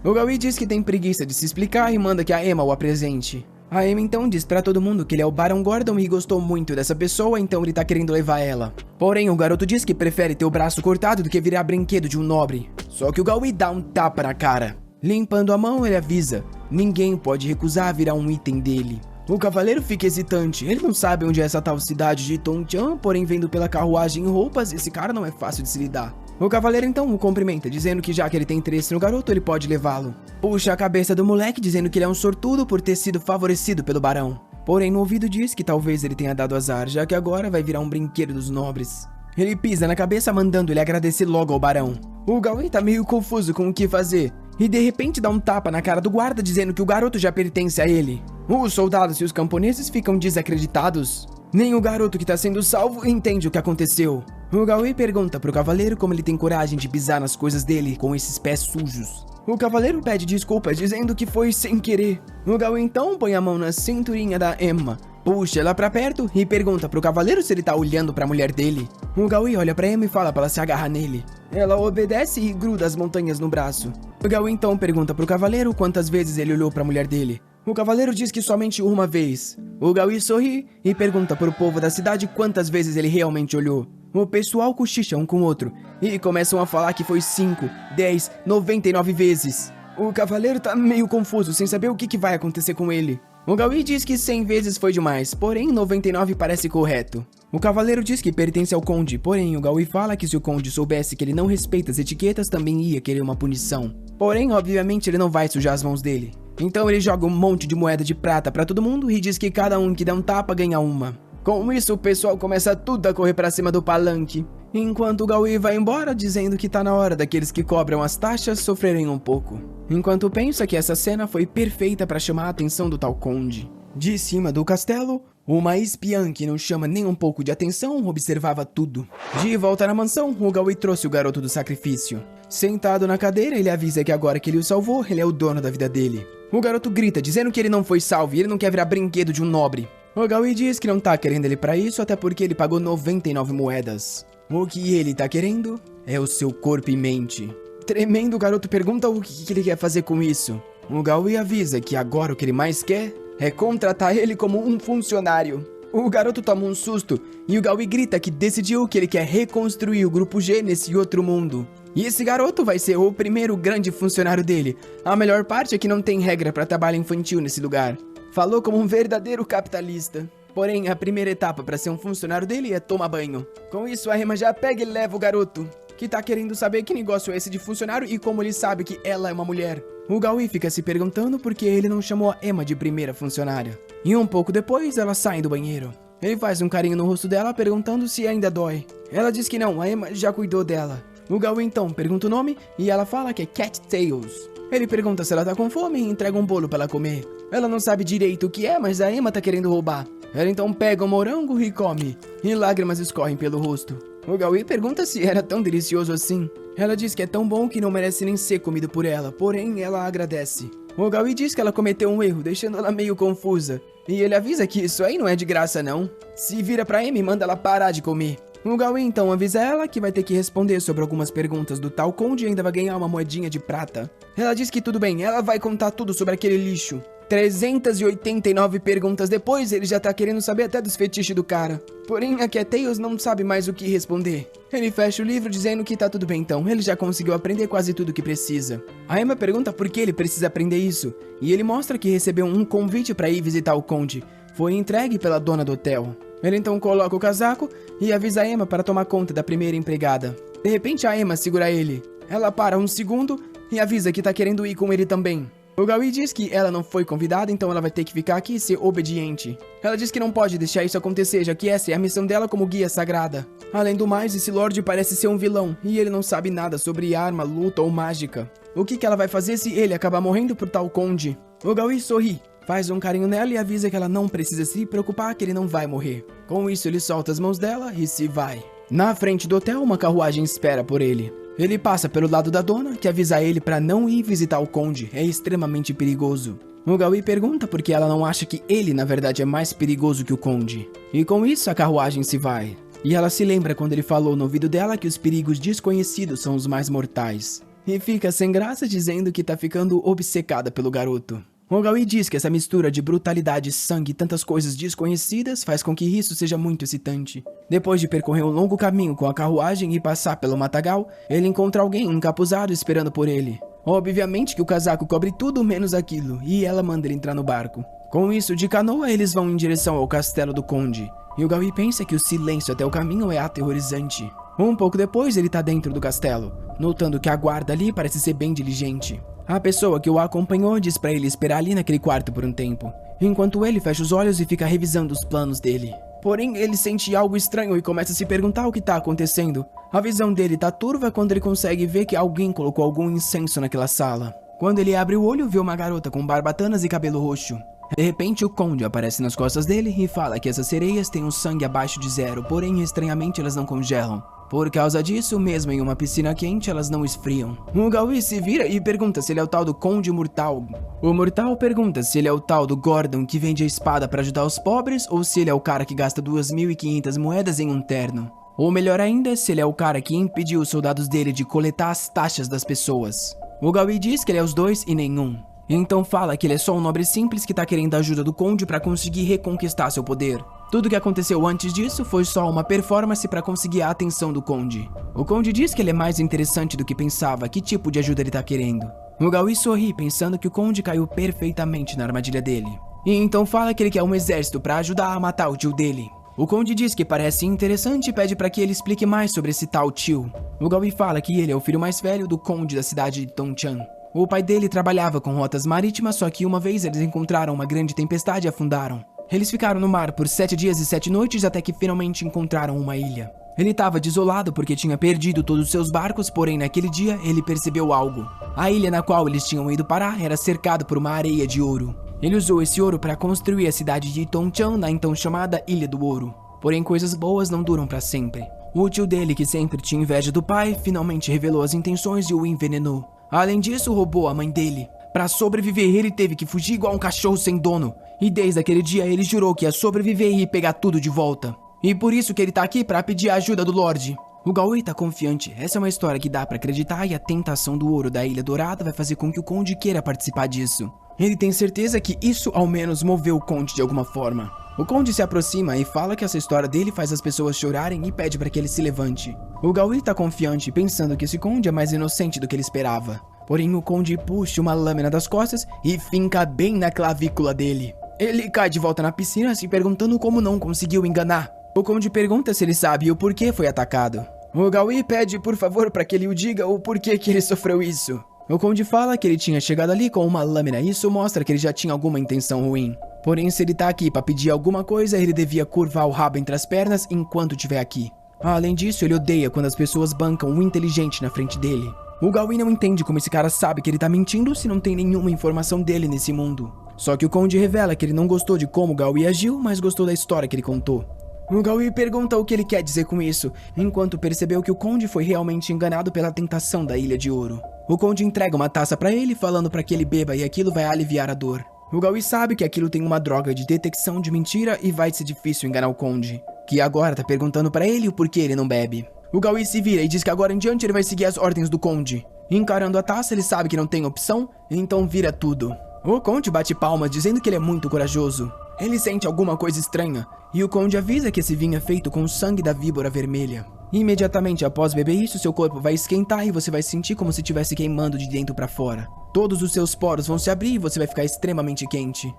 O Gaui diz que tem preguiça de se explicar e manda que a Emma o apresente. A Emma então diz pra todo mundo que ele é o Barão Gordon e gostou muito dessa pessoa, então ele tá querendo levar ela. Porém, o garoto diz que prefere ter o braço cortado do que virar brinquedo de um nobre. Só que o Gaui dá um tapa na cara. Limpando a mão, ele avisa: ninguém pode recusar virar um item dele. O cavaleiro fica hesitante, ele não sabe onde é essa tal cidade de Tongjiang, porém vendo pela carruagem e roupas, esse cara não é fácil de se lidar. O cavaleiro então o cumprimenta, dizendo que já que ele tem interesse no garoto, ele pode levá-lo. Puxa a cabeça do moleque, dizendo que ele é um sortudo por ter sido favorecido pelo barão. Porém, no ouvido diz que talvez ele tenha dado azar, já que agora vai virar um brinquedo dos nobres. Ele pisa na cabeça, mandando ele agradecer logo ao barão. O Gaui tá meio confuso com o que fazer, e de repente dá um tapa na cara do guarda, dizendo que o garoto já pertence a ele. Os soldados e os camponeses ficam desacreditados. Nem o garoto que tá sendo salvo entende o que aconteceu. O Gaui pergunta pro cavaleiro como ele tem coragem de pisar nas coisas dele com esses pés sujos. O cavaleiro pede desculpas, dizendo que foi sem querer. O Gaui então põe a mão na cinturinha da Emma, puxa ela pra perto e pergunta pro cavaleiro se ele tá olhando pra mulher dele. O Gaui olha pra Emma e fala pra ela se agarrar nele. Ela obedece e gruda as montanhas no braço. O Gaui então pergunta pro cavaleiro quantas vezes ele olhou pra mulher dele. O cavaleiro diz que somente uma vez. O Gaui sorri e pergunta pro povo da cidade quantas vezes ele realmente olhou. O pessoal cochicha um com o outro e começam a falar que foi 5, 10, 99 vezes. O cavaleiro tá meio confuso, sem saber o que vai acontecer com ele. O Gaui diz que 100 vezes foi demais, porém 99 parece correto. O cavaleiro diz que pertence ao conde, porém o Gaui fala que se o conde soubesse que ele não respeita as etiquetas, também ia querer uma punição. Porém, obviamente, ele não vai sujar as mãos dele. Então ele joga um monte de moeda de prata pra todo mundo e diz que cada um que der um tapa ganha uma. Com isso, o pessoal começa tudo a correr pra cima do palanque, enquanto o Gaui vai embora dizendo que tá na hora daqueles que cobram as taxas sofrerem um pouco. Enquanto pensa que essa cena foi perfeita pra chamar a atenção do tal conde. De cima do castelo, uma espiã que não chama nem um pouco de atenção observava tudo. De volta na mansão, o Gaui trouxe o garoto do sacrifício. Sentado na cadeira, ele avisa que agora que ele o salvou, ele é o dono da vida dele. O garoto grita, dizendo que ele não foi salvo e ele não quer virar brinquedo de um nobre. O Gaui diz que não tá querendo ele pra isso, até porque ele pagou 99 moedas. O que ele tá querendo é o seu corpo e mente. Tremendo, o garoto pergunta o que ele quer fazer com isso. O Gaui avisa que agora o que ele mais quer é contratar ele como um funcionário. O garoto toma um susto e o Gaui grita que decidiu que ele quer reconstruir o Grupo G nesse outro mundo. E esse garoto vai ser o primeiro grande funcionário dele. A melhor parte é que não tem regra para trabalho infantil nesse lugar. Falou como um verdadeiro capitalista. Porém, a primeira etapa para ser um funcionário dele é tomar banho. Com isso, a Emma já pega e leva o garoto, que tá querendo saber que negócio é esse de funcionário e como ele sabe que ela é uma mulher. O Gaui fica se perguntando por que ele não chamou a Emma de primeira funcionária. E um pouco depois, elas saem do banheiro. Ele faz um carinho no rosto dela, perguntando se ainda dói. Ela diz que não, a Emma já cuidou dela. O Gaui então pergunta o nome e ela fala que é Cat Tails. Ele pergunta se ela tá com fome e entrega um bolo pra ela comer. Ela não sabe direito o que é, mas a Emma tá querendo roubar. Ela então pega um morango e come, e lágrimas escorrem pelo rosto. O Gaui pergunta se era tão delicioso assim. Ela diz que é tão bom que não merece nem ser comido por ela, porém ela agradece. O Gaui diz que ela cometeu um erro, deixando ela meio confusa. E ele avisa que isso aí não é de graça não. Se vira pra Emma e manda ela parar de comer. O Gaui então avisa ela que vai ter que responder sobre algumas perguntas do tal conde e ainda vai ganhar uma moedinha de prata. Ela diz que tudo bem, ela vai contar tudo sobre aquele lixo. 389 perguntas depois, ele já tá querendo saber até dos fetiches do cara. Porém, a Cat Tails não sabe mais o que responder. Ele fecha o livro dizendo que tá tudo bem então, ele já conseguiu aprender quase tudo que precisa. A Emma pergunta por que ele precisa aprender isso, e ele mostra que recebeu um convite para ir visitar o conde. Foi entregue pela dona do hotel. Ele então coloca o casaco e avisa a Emma para tomar conta da primeira empregada. De repente, a Emma segura ele. Ela para um segundo e avisa que tá querendo ir com ele também. O Gaui diz que ela não foi convidada, então ela vai ter que ficar aqui e ser obediente. Ela diz que não pode deixar isso acontecer, já que essa é a missão dela como guia sagrada. Além do mais, esse Lorde parece ser um vilão, e ele não sabe nada sobre arma, luta ou mágica. O que ela vai fazer se ele acabar morrendo por tal conde? O Gaui sorri, faz um carinho nela e avisa que ela não precisa se preocupar que ele não vai morrer. Com isso, ele solta as mãos dela e se vai. Na frente do hotel, uma carruagem espera por ele. Ele passa pelo lado da dona, que avisa ele para não ir visitar o conde, é extremamente perigoso. O Gaui pergunta por que ela não acha que ele, na verdade, é mais perigoso que o conde. E com isso, a carruagem se vai. E ela se lembra quando ele falou no ouvido dela que os perigos desconhecidos são os mais mortais. E fica sem graça dizendo que tá ficando obcecada pelo garoto. O Gaui diz que essa mistura de brutalidade, sangue e tantas coisas desconhecidas faz com que isso seja muito excitante. Depois de percorrer um longo caminho com a carruagem e passar pelo matagal, ele encontra alguém encapuzado esperando por ele. Obviamente que o casaco cobre tudo menos aquilo, e ela manda ele entrar no barco. Com isso, de canoa, eles vão em direção ao castelo do conde. E o Gaui pensa que o silêncio até o caminho é aterrorizante. Um pouco depois, ele tá dentro do castelo, notando que a guarda ali parece ser bem diligente. A pessoa que o acompanhou diz pra ele esperar ali naquele quarto por um tempo, enquanto ele fecha os olhos e fica revisando os planos dele. Porém, ele sente algo estranho e começa a se perguntar o que tá acontecendo. A visão dele tá turva quando ele consegue ver que alguém colocou algum incenso naquela sala. Quando ele abre o olho, vê uma garota com barbatanas e cabelo roxo. De repente, o conde aparece nas costas dele e fala que essas sereias têm um sangue abaixo de 0, porém, estranhamente, elas não congelam. Por causa disso, mesmo em uma piscina quente, elas não esfriam. O Gaui se vira e pergunta se ele é o tal do Conde Mortal. O Mortal pergunta se ele é o tal do Gordon que vende a espada para ajudar os pobres ou se ele é o cara que gasta 2.500 moedas em um terno. Ou melhor ainda, se ele é o cara que impediu os soldados dele de coletar as taxas das pessoas. O Gaui diz que ele é os dois e nenhum. Então fala que ele é só um nobre simples que tá querendo a ajuda do conde para conseguir reconquistar seu poder. Tudo que aconteceu antes disso foi só uma performance para conseguir a atenção do conde. O conde diz que ele é mais interessante do que pensava, que tipo de ajuda ele tá querendo. O Gaui sorri pensando que o conde caiu perfeitamente na armadilha dele. E então fala que ele quer um exército para ajudar a matar o tio dele. O conde diz que parece interessante e pede para que ele explique mais sobre esse tal tio. O Gaui fala que ele é o filho mais velho do conde da cidade de Tongchan. O pai dele trabalhava com rotas marítimas, só que uma vez eles encontraram uma grande tempestade e afundaram. Eles ficaram no mar por 7 dias e 7 noites até que finalmente encontraram uma ilha. Ele estava desolado porque tinha perdido todos os seus barcos, porém naquele dia ele percebeu algo. A ilha na qual eles tinham ido parar era cercada por uma areia de ouro. Ele usou esse ouro para construir a cidade de Tongchan na então chamada Ilha do Ouro. Porém coisas boas não duram para sempre. O tio dele, que sempre tinha inveja do pai, finalmente revelou as intenções e o envenenou. Além disso, roubou a mãe dele. Para sobreviver, ele teve que fugir igual um cachorro sem dono. E desde aquele dia ele jurou que ia sobreviver e ia pegar tudo de volta. E por isso que ele tá aqui para pedir a ajuda do Lorde. O Gaui tá confiante. Essa é uma história que dá para acreditar e a tentação do ouro da Ilha Dourada vai fazer com que o Conde queira participar disso. Ele tem certeza que isso ao menos moveu o Conde de alguma forma. O Conde se aproxima e fala que essa história dele faz as pessoas chorarem e pede para que ele se levante. O Gaui tá confiante, pensando que esse Conde é mais inocente do que ele esperava. Porém o Conde puxa uma lâmina das costas e finca bem na clavícula dele. Ele cai de volta na piscina se perguntando como não conseguiu enganar. O Conde pergunta se ele sabe o porquê foi atacado. O Gaui pede por favor para que ele o diga o porquê que ele sofreu isso. O Conde fala que ele tinha chegado ali com uma lâmina e isso mostra que ele já tinha alguma intenção ruim. Porém, se ele tá aqui para pedir alguma coisa, ele devia curvar o rabo entre as pernas enquanto estiver aqui. Além disso, ele odeia quando as pessoas bancam o inteligente na frente dele. O Gaui não entende como esse cara sabe que ele tá mentindo se não tem nenhuma informação dele nesse mundo. Só que o Conde revela que ele não gostou de como o Gaui agiu, mas gostou da história que ele contou. O Gaui pergunta o que ele quer dizer com isso, enquanto percebeu que o Conde foi realmente enganado pela tentação da Ilha de Ouro. O Conde entrega uma taça para ele, falando para que ele beba e aquilo vai aliviar a dor. O Gaui sabe que aquilo tem uma droga de detecção de mentira e vai ser difícil enganar o Conde, que agora tá perguntando para ele o porquê ele não bebe. O Gaui se vira e diz que agora em diante ele vai seguir as ordens do Conde. Encarando a taça, ele sabe que não tem opção, então vira tudo. O Conde bate palmas dizendo que ele é muito corajoso. Ele sente alguma coisa estranha, e o Conde avisa que esse vinho é feito com o sangue da víbora vermelha. Imediatamente após beber isso, seu corpo vai esquentar e você vai sentir como se estivesse queimando de dentro para fora. Todos os seus poros vão se abrir e você vai ficar extremamente quente.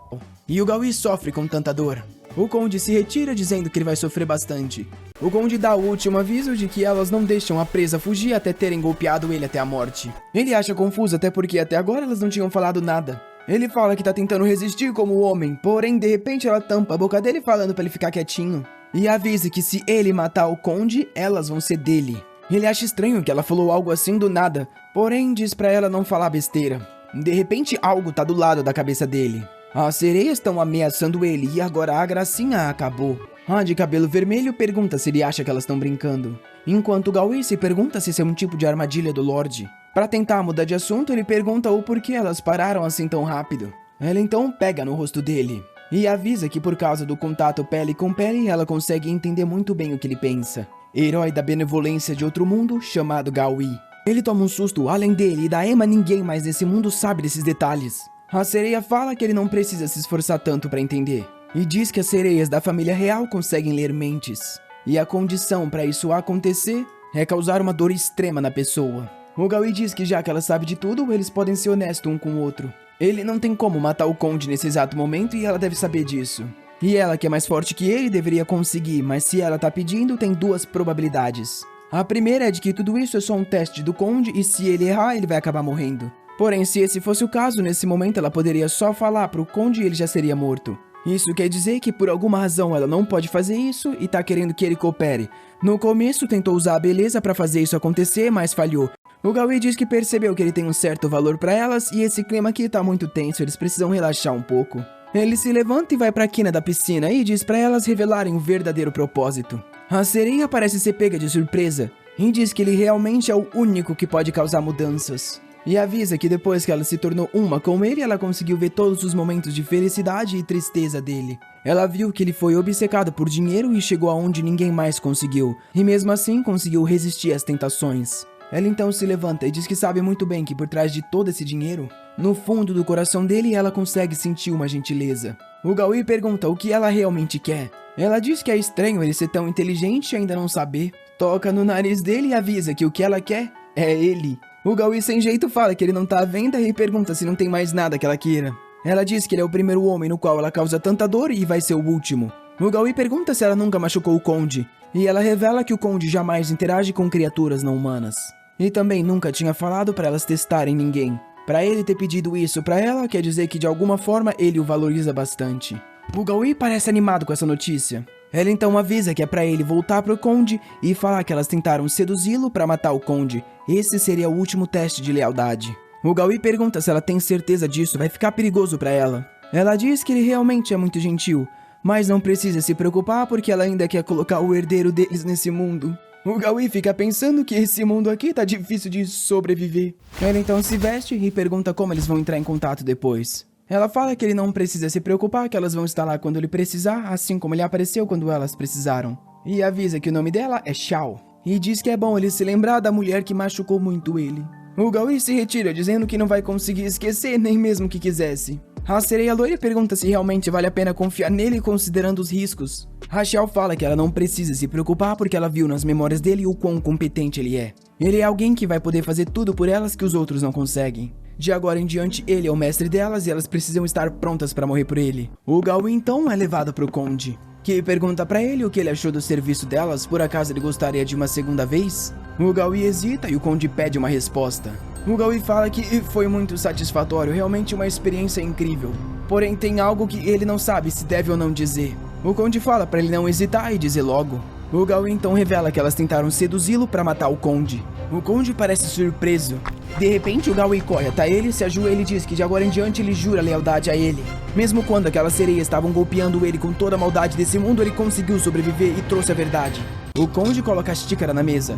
E o Gaui sofre com tanta dor. O Conde se retira dizendo que ele vai sofrer bastante. O Conde dá o último aviso de que elas não deixam a presa fugir até terem golpeado ele até a morte. Ele acha confuso até porque até agora elas não tinham falado nada. Ele fala que tá tentando resistir como homem, porém de repente ela tampa a boca dele falando pra ele ficar quietinho. E avisa que se ele matar o Conde, elas vão ser dele. Ele acha estranho que ela falou algo assim do nada, porém diz pra ela não falar besteira. De repente algo tá do lado da cabeça dele. As sereias estão ameaçando ele e agora a gracinha acabou. A de cabelo vermelho pergunta se ele acha que elas estão brincando, enquanto o Gaui se pergunta se isso é um tipo de armadilha do Lorde. Para tentar mudar de assunto, ele pergunta o porquê elas pararam assim tão rápido. Ela então pega no rosto dele e avisa que por causa do contato pele com pele, ela consegue entender muito bem o que ele pensa. Herói da benevolência de outro mundo, chamado Gaui. Ele toma um susto, além dele e da Emma ninguém mais nesse mundo sabe desses detalhes. A sereia fala que ele não precisa se esforçar tanto para entender. E diz que as sereias da família real conseguem ler mentes. E a condição para isso acontecer é causar uma dor extrema na pessoa. O Gaui diz que já que ela sabe de tudo, eles podem ser honestos um com o outro. Ele não tem como matar o Conde nesse exato momento e ela deve saber disso. E ela, que é mais forte que ele, deveria conseguir, mas se ela tá pedindo, tem duas probabilidades. A primeira é de que tudo isso é só um teste do Conde e se ele errar, ele vai acabar morrendo. Porém, se esse fosse o caso, nesse momento ela poderia só falar pro Conde e ele já seria morto. Isso quer dizer que por alguma razão ela não pode fazer isso e tá querendo que ele coopere. No começo tentou usar a beleza pra fazer isso acontecer, mas falhou. O Gaui diz que percebeu que ele tem um certo valor pra elas e esse clima aqui tá muito tenso, eles precisam relaxar um pouco. Ele se levanta e vai pra quina da piscina e diz pra elas revelarem o verdadeiro propósito. A sereia parece ser pega de surpresa e diz que ele realmente é o único que pode causar mudanças. E avisa que depois que ela se tornou uma com ele, ela conseguiu ver todos os momentos de felicidade e tristeza dele. Ela viu que ele foi obcecado por dinheiro e chegou aonde ninguém mais conseguiu, e mesmo assim conseguiu resistir às tentações. Ela então se levanta e diz que sabe muito bem que por trás de todo esse dinheiro, no fundo do coração dele ela consegue sentir uma gentileza. O Gaui pergunta o que ela realmente quer. Ela diz que é estranho ele ser tão inteligente e ainda não saber. Toca no nariz dele e avisa que o que ela quer é ele. O Gaui sem jeito fala que ele não tá à venda e pergunta se não tem mais nada que ela queira. Ela diz que ele é o primeiro homem no qual ela causa tanta dor e vai ser o último. O Gaui pergunta se ela nunca machucou o Conde, e ela revela que o Conde jamais interage com criaturas não humanas. E também nunca tinha falado para elas testarem ninguém. Para ele ter pedido isso para ela, quer dizer que de alguma forma ele o valoriza bastante. O Gaui parece animado com essa notícia. Ela então avisa que é para ele voltar pro Conde e falar que elas tentaram seduzi-lo para matar o Conde. Esse seria o último teste de lealdade. O Gaui pergunta se ela tem certeza disso, vai ficar perigoso para ela. Ela diz que ele realmente é muito gentil, mas não precisa se preocupar porque ela ainda quer colocar o herdeiro deles nesse mundo. O Gaui fica pensando que esse mundo aqui tá difícil de sobreviver. Ela então se veste e pergunta como eles vão entrar em contato depois. Ela fala que ele não precisa se preocupar, que elas vão estar lá quando ele precisar, assim como ele apareceu quando elas precisaram. E avisa que o nome dela é Xiao. E diz que é bom ele se lembrar da mulher que machucou muito ele. O Gaui se retira, dizendo que não vai conseguir esquecer, nem mesmo que quisesse. A sereia loira pergunta se realmente vale a pena confiar nele considerando os riscos. A Xiao fala que ela não precisa se preocupar porque ela viu nas memórias dele o quão competente ele é. Ele é alguém que vai poder fazer tudo por elas que os outros não conseguem. De agora em diante, ele é o mestre delas e elas precisam estar prontas para morrer por ele. O Gaui então é levado pro Conde, que pergunta pra ele o que ele achou do serviço delas, por acaso ele gostaria de uma segunda vez? O Gaui hesita e o Conde pede uma resposta. O Gaui fala que foi muito satisfatório, realmente uma experiência incrível. Porém tem algo que ele não sabe se deve ou não dizer. O Conde fala pra ele não hesitar e dizer logo. O Gaui então revela que elas tentaram seduzi-lo pra matar o Conde. O Conde parece surpreso. De repente o Gaui corre até ele, se ajoelha e diz que de agora em diante ele jura lealdade a ele. Mesmo quando aquelas sereias estavam golpeando ele com toda a maldade desse mundo, ele conseguiu sobreviver e trouxe a verdade. O Conde coloca a xícara na mesa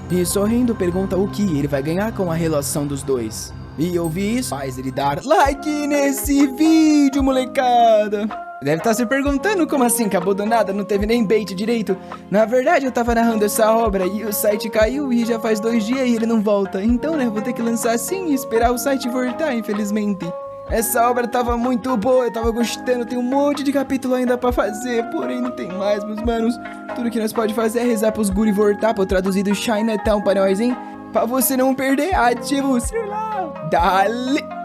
e sorrindo pergunta o que ele vai ganhar com a relação dos dois. E ouvir isso faz ele dar like nesse vídeo, molecada! Deve estar se perguntando como assim, acabou do nada, não teve nem bait direito. Na verdade eu tava narrando essa obra e o site caiu e já faz 2 dias e ele não volta. Então né, vou ter que lançar assim e esperar o site voltar, infelizmente. Essa obra tava muito boa, eu tava gostando, tem um monte de capítulo ainda pra fazer, porém não tem mais, meus manos. Tudo que nós pode fazer é rezar pros guri voltar, pra eu traduzir do Chinatown pra nós, hein? Pra você não perder, ativa o celular. Dale!